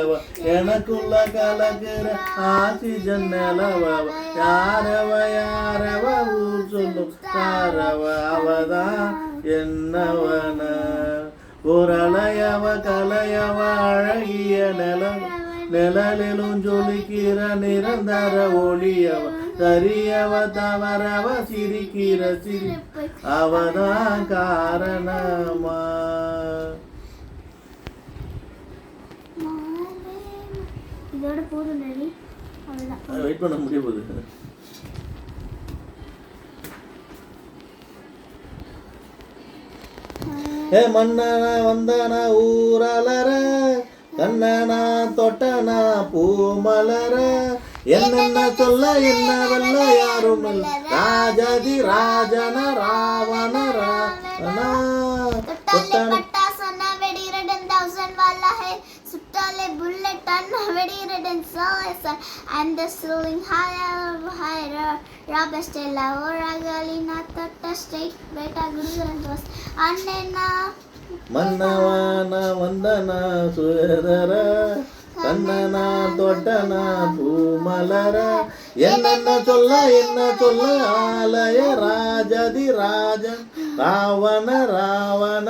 நிலவ எனக்குள்ள கலக்கிற ஆக்சிஜன் நிலவ யாரவ ஊர் சொல்லும் தாரவ அவதான் என்னவன ஓரலையவ கலையவ அழகிய நிழலிலும் ஜொலிக்கிற நிரந்தர ஒளியவ சரியவ தவறவ சிரிக்கிற சிரிப்பு அவதான் காரணமா. இதோட போதும் வெயிட் பண்ண முடிய போகுது. ஏ மன்னனா வந்தனா ஊரலர கண்ணனா தொட்டனா பூமலர என்னென்ன சொல்ல என்ன வெல்ல யாரும் இல்ல ராஜதி ராஜன ராவண ராவணா தொட்டன சுட்டாலே புல்லட் அண்ணா வெடிரடன் சாயசன் and the ceiling higher ராபஸ்டெல்லா ஓரகளினா தொட்ட ஸ்ட்ரைட் பேட்டா குருகரன் வாஸ் அண்ணனா மன்னவானா வந்தனா சுரதர கண்ணனா தொட்டனா பூமலர என்னென்ன சொல்ல ஆலய ராஜதி ராஜன் ராவண ராவண